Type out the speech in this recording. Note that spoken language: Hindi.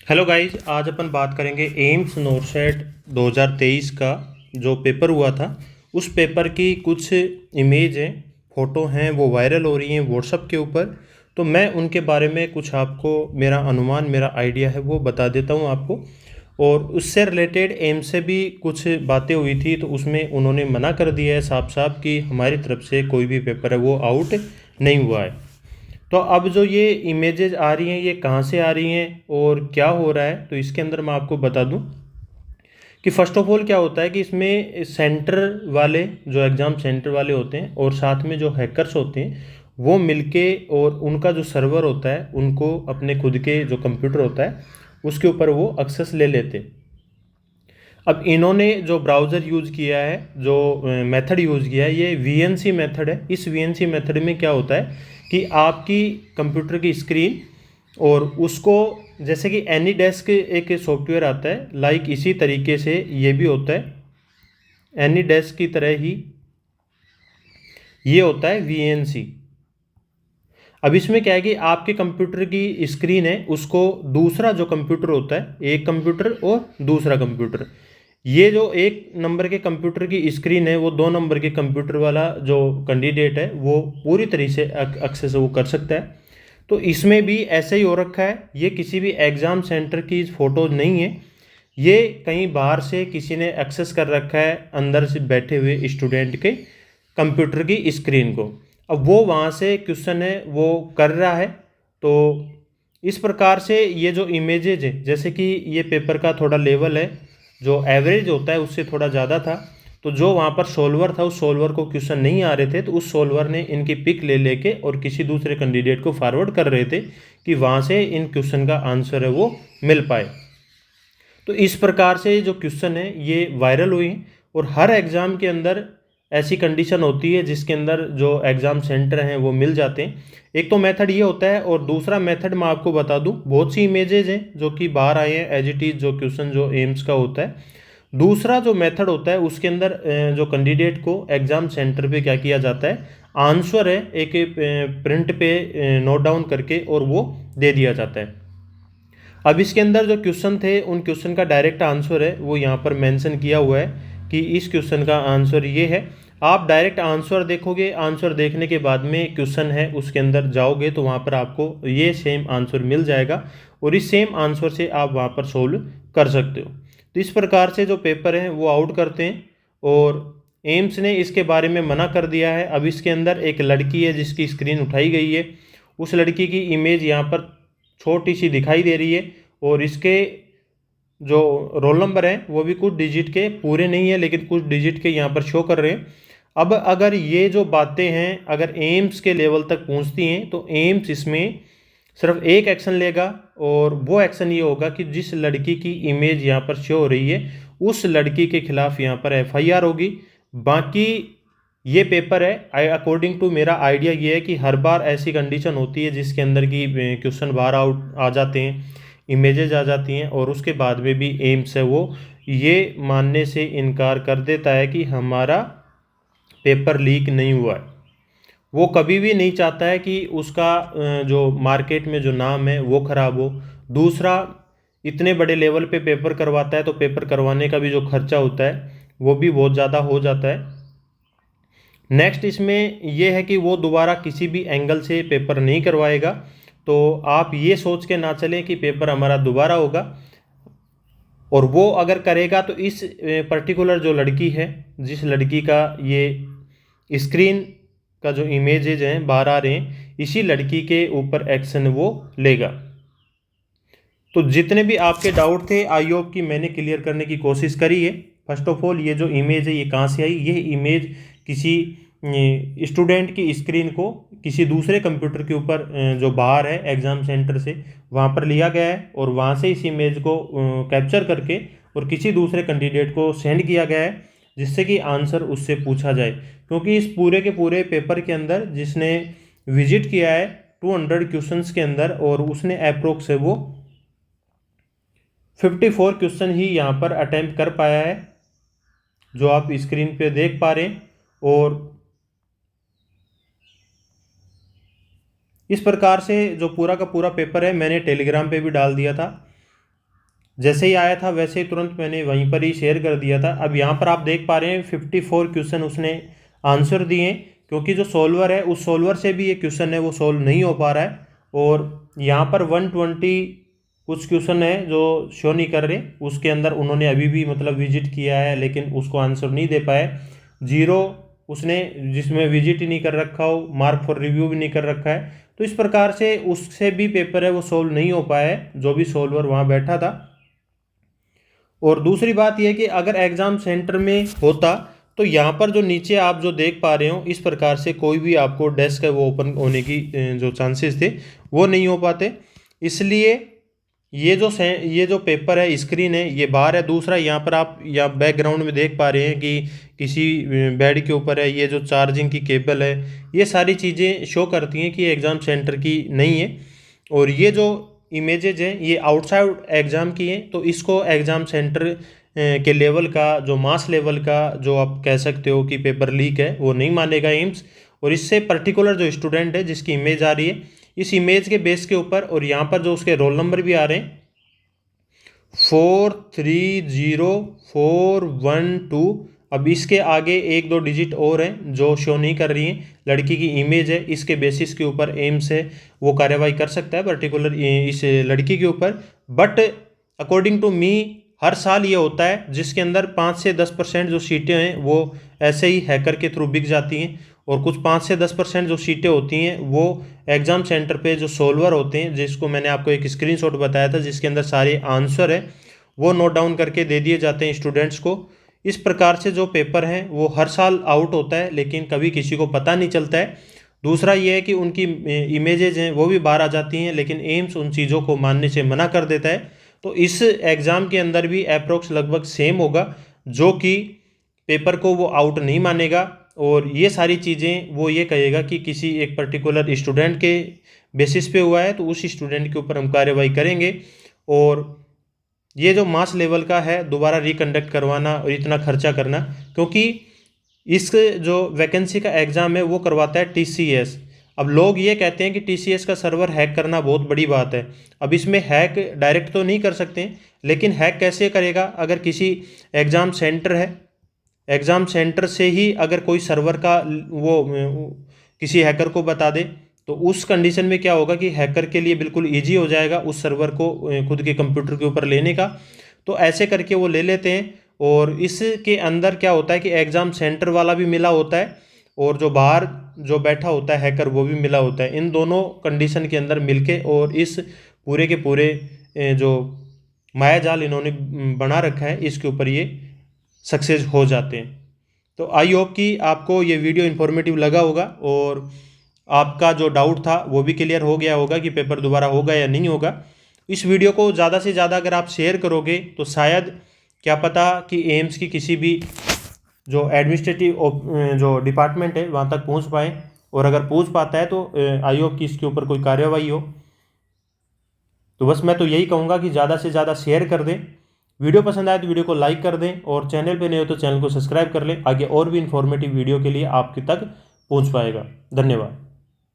हेलो गाइज, आज अपन बात करेंगे एम्स नोरसेट 2023 का जो पेपर हुआ था। उस पेपर की कुछ इमेज हैं, फ़ोटो हैं, वो वायरल हो रही हैं व्हाट्सअप के ऊपर। तो मैं उनके बारे में कुछ आपको मेरा अनुमान, मेरा आइडिया है वो बता देता हूँ आपको। और उससे रिलेटेड एम्स से भी कुछ बातें हुई थी, तो उसमें उन्होंने मना कर दिया है साफ साफ कि हमारी तरफ से कोई भी पेपर है वो आउट नहीं हुआ है। तो अब जो ये इमेजेस आ रही हैं, ये कहाँ से आ रही हैं और क्या हो रहा है, तो इसके अंदर मैं आपको बता दूं कि फ़र्स्ट ऑफ ऑल क्या होता है कि इसमें सेंटर वाले, जो एग्ज़ाम सेंटर वाले होते हैं और साथ में जो हैकर्स होते हैं, वो मिलके और उनका जो सर्वर होता है उनको अपने खुद के जो कंप्यूटर होता है उसके ऊपर वो एक्सेस ले लेते हैं। अब इन्होंने जो ब्राउज़र यूज़ किया है, जो मेथड यूज़ किया है, ये वीएनसी मेथड है। इस वीएनसी मेथड में क्या होता है कि आपकी कंप्यूटर की स्क्रीन और उसको, जैसे कि एनी डेस्क एक सॉफ्टवेयर आता है, लाइक इसी तरीके से ये भी होता है। एनी डेस्क की तरह ही ये होता है वीएनसी। अब इसमें क्या है कि आपके कंप्यूटर की स्क्रीन है, उसको दूसरा जो कंप्यूटर होता है, एक कंप्यूटर और दूसरा कंप्यूटर, ये जो एक नंबर के कंप्यूटर की स्क्रीन है वो दो नंबर के कंप्यूटर वाला जो कैंडिडेट है वो पूरी तरीके से एक्सेस वो कर सकता है। तो इसमें भी ऐसे ही हो रखा है, ये किसी भी एग्ज़ाम सेंटर की फ़ोटो नहीं है, ये कहीं बाहर से किसी ने एक्सेस कर रखा है अंदर से बैठे हुए स्टूडेंट के कंप्यूटर की स्क्रीन को। अब वो वहाँ से क्वेश्चन है वो कर रहा है। तो इस प्रकार से ये जो इमेजेज है, जैसे कि ये पेपर का थोड़ा लेवल है जो एवरेज होता है उससे थोड़ा ज़्यादा था, तो जो वहाँ पर सोल्वर था उस सोल्वर को क्वेश्चन नहीं आ रहे थे, तो उस सोल्वर ने इनकी पिक ले लेके और किसी दूसरे कैंडिडेट को फॉरवर्ड कर रहे थे कि वहाँ से इन क्वेश्चन का आंसर है वो मिल पाए। तो इस प्रकार से जो क्वेश्चन है ये वायरल हुए हैं और हर एग्ज़ाम के अंदर ऐसी कंडीशन होती है जिसके अंदर जो एग्ज़ाम सेंटर हैं वो मिल जाते हैं। एक तो मेथड ये होता है और दूसरा मेथड मैं आपको बता दूं, बहुत सी इमेजेज हैं जो कि बाहर आए हैं एज इट इज़, जो क्वेश्चन जो एम्स का होता है। दूसरा जो मेथड होता है उसके अंदर जो कैंडिडेट को एग्ज़ाम सेंटर पे क्या किया जाता है, आंसर है एक प्रिंट पे नोट डाउन करके और वो दे दिया जाता है। अब इसके अंदर जो क्वेश्चन थे उन क्वेश्चन का डायरेक्ट आंसर है वो यहाँ पर मेंशन किया हुआ है कि इस क्वेश्चन का आंसर ये है। आप डायरेक्ट आंसर देखोगे, आंसर देखने के बाद में क्वेश्चन है उसके अंदर जाओगे तो वहाँ पर आपको ये सेम आंसर मिल जाएगा और इस सेम आंसर से आप वहाँ पर सोल्व कर सकते हो। तो इस प्रकार से जो पेपर हैं वो आउट करते हैं और एम्स ने इसके बारे में मना कर दिया है। अब इसके अंदर एक लड़की है जिसकी स्क्रीन उठाई गई है, उस लड़की की इमेज यहाँ पर छोटी सी दिखाई दे रही है और इसके जो रोल नंबर हैं वो भी कुछ डिजिट के पूरे नहीं है लेकिन कुछ डिजिट के यहाँ पर शो कर रहे हैं। अब अगर ये जो बातें हैं अगर एम्स के लेवल तक पहुँचती हैं तो एम्स इसमें सिर्फ एक एक्शन लेगा और वो एक्शन ये होगा कि जिस लड़की की इमेज यहाँ पर शो हो रही है उस लड़की के खिलाफ यहाँ पर एफआईआर होगी। बाकी ये पेपर है, अकॉर्डिंग टू मेरा आइडिया ये है कि हर बार ऐसी कंडीशन होती है जिसके अंदर की क्वेश्चन बाहर आउट आ जाते हैं, इमेजेज आ जाती हैं और उसके बाद में भी एम्स है वो ये मानने से इनकार कर देता है कि हमारा पेपर लीक नहीं हुआ है। वो कभी भी नहीं चाहता है कि उसका जो मार्केट में जो नाम है वो खराब हो। दूसरा, इतने बड़े लेवल पे पेपर करवाता है तो पेपर करवाने का भी जो खर्चा होता है वो भी बहुत ज़्यादा हो जाता है। नेक्स्ट इसमें यह है कि वो दोबारा किसी भी एंगल से पेपर नहीं करवाएगा, तो आप ये सोच के ना चलें कि पेपर हमारा दोबारा होगा। और वो अगर करेगा तो इस पर्टिकुलर जो लड़की है, जिस लड़की का ये स्क्रीन का जो इमेजेज हैं बाहर आ रहे हैं, इसी लड़की के ऊपर एक्शन वो लेगा। तो जितने भी आपके डाउट थे आई होप कि मैंने क्लियर करने की कोशिश करी है। फर्स्ट ऑफ ऑल ये जो इमेज है ये कहाँ से आई, ये इमेज किसी स्टूडेंट की स्क्रीन को किसी दूसरे कंप्यूटर के ऊपर जो बाहर है एग्ज़ाम सेंटर से वहाँ पर लिया गया है और वहाँ से इस इमेज को कैप्चर करके और किसी दूसरे कैंडिडेट को सेंड किया गया है जिससे कि आंसर उससे पूछा जाए। क्योंकि इस पूरे के पूरे पेपर के अंदर जिसने विजिट किया है 200 क्वेश्चंस के अंदर और उसने अप्रोक्स है वो 54 क्वेश्चन ही यहाँ पर अटेम्प्ट कर पाया है, जो आप स्क्रीन पे देख पा रहे हैं। और इस प्रकार से जो पूरा का पूरा पेपर है मैंने टेलीग्राम पे भी डाल दिया था, जैसे ही आया था वैसे ही तुरंत मैंने वहीं पर ही शेयर कर दिया था। अब यहाँ पर आप देख पा रहे हैं 54 क्वेश्चन उसने आंसर दिए, क्योंकि जो सॉल्वर है उस सॉल्वर से भी ये क्वेश्चन है वो सॉल्व नहीं हो पा रहा है। और यहाँ पर 120 कुछ क्वेश्चन है जो शो नहीं कर रहे, उसके अंदर उन्होंने अभी भी मतलब विजिट किया है लेकिन उसको आंसर नहीं दे पाए। जीरो उसने जिसमें विजिट ही नहीं कर रखा हो, मार्क फॉर रिव्यू भी नहीं कर रखा है। तो इस प्रकार से उससे भी पेपर है वो सोल्व नहीं हो पाया है, जो भी सोल्वर वहाँ बैठा था। और दूसरी बात यह कि अगर एग्ज़ाम सेंटर में होता तो यहाँ पर जो नीचे आप जो देख पा रहे हो इस प्रकार से कोई भी आपको डेस्क है वो ओपन होने की जो चांसेस थे वो नहीं हो पाते। इसलिए ये जो पेपर है स्क्रीन है ये बाहर है। दूसरा यहाँ पर आप या बैकग्राउंड में देख पा रहे हैं कि किसी बेड के ऊपर है, ये जो चार्जिंग की केबल है, ये सारी चीज़ें शो करती हैं कि एग्ज़ाम सेंटर की नहीं है। और ये जो इमेजेज हैं ये आउटसाइड एग्ज़ाम की हैं, तो इसको एग्ज़ाम सेंटर के लेवल का जो मास लेवल का जो आप कह सकते हो कि पेपर लीक है वो नहीं मानेगा एम्स। और इससे पर्टिकुलर जो स्टूडेंट है जिसकी इमेज आ रही है इस इमेज के बेस के ऊपर और यहाँ पर जो उसके रोल नंबर भी आ रहे हैं 430412, अब इसके आगे एक दो डिजिट और हैं जो शो नहीं कर रही हैं। लड़की की इमेज है, इसके बेसिस के ऊपर एम्स है वो कार्रवाई कर सकता है पर्टिकुलर इस लड़की के ऊपर। बट अकॉर्डिंग टू मी हर साल ये होता है जिसके अंदर 5 से 10% जो सीटें हैं वो ऐसे ही हैकर के थ्रू बिक जाती हैं, और कुछ 5 से 10% जो सीटें होती हैं वो एग्ज़ाम सेंटर पे जो सोल्वर होते हैं, जिसको मैंने आपको एक स्क्रीनशॉट बताया था जिसके अंदर सारे आंसर है वो नोट डाउन करके दे दिए जाते हैं स्टूडेंट्स को। इस प्रकार से जो पेपर हैं वो हर साल आउट होता है लेकिन कभी किसी को पता नहीं चलता है। दूसरा ये है कि उनकी इमेजेज हैं वो भी बाहर आ जाती हैं लेकिन एम्स उन चीज़ों को मानने से मना कर देता है। तो इस एग्ज़ाम के अंदर भी अप्रोक्स लगभग सेम होगा, जो कि पेपर को वो आउट नहीं मानेगा। और ये सारी चीज़ें वो ये कहेगा कि किसी एक पर्टिकुलर स्टूडेंट के बेसिस पे हुआ है तो उस स्टूडेंट के ऊपर हम कार्रवाई करेंगे। और ये जो मास लेवल का है दोबारा रिकंडक्ट करवाना और इतना खर्चा करना, क्योंकि इस जो वैकेंसी का एग्ज़ाम है वो करवाता है टीसीएस। अब लोग ये कहते हैं कि टीसीएस का सर्वर हैक करना बहुत बड़ी बात है। अब इसमें हैक डायरेक्ट तो नहीं कर सकते, लेकिन हैक कैसे करेगा? अगर किसी एग्ज़ाम सेंटर है, एग्ज़ाम सेंटर से ही अगर कोई सर्वर का वो किसी हैकर को बता दे तो उस कंडीशन में क्या होगा कि हैकर के लिए बिल्कुल ईजी हो जाएगा उस सर्वर को खुद के कंप्यूटर के ऊपर लेने का। तो ऐसे करके वो ले लेते हैं। और इसके अंदर क्या होता है कि एग्ज़ाम सेंटर वाला भी मिला होता है और जो बाहर जो बैठा होता है हैकर वो भी मिला होता है। इन दोनों कंडीशन के अंदर मिलके और इस पूरे के पूरे जो माया जाल इन्होंने बना रखा है इसके ऊपर ये सक्सेस हो जाते हैं। तो आई होप कि आपको ये वीडियो इन्फॉर्मेटिव लगा होगा और आपका जो डाउट था वो भी क्लियर हो गया होगा कि पेपर दोबारा होगा या नहीं होगा। इस वीडियो को ज़्यादा से ज़्यादा अगर आप शेयर करोगे तो शायद क्या पता कि एम्स की किसी भी जो एडमिनिस्ट्रेटिव जो डिपार्टमेंट है वहाँ तक पहुँच पाए, और अगर पहुँच पाता है तो आई होप कि इसके ऊपर कोई कार्रवाई हो। तो बस मैं तो यही कहूँगा कि ज़्यादा से ज़्यादा शेयर कर दें। वीडियो पसंद आए तो वीडियो को लाइक कर दें और चैनल पे नए हो तो चैनल को सब्सक्राइब कर लें, आगे और भी इन्फॉर्मेटिव वीडियो के लिए आपके तक पहुँच पाएगा। धन्यवाद।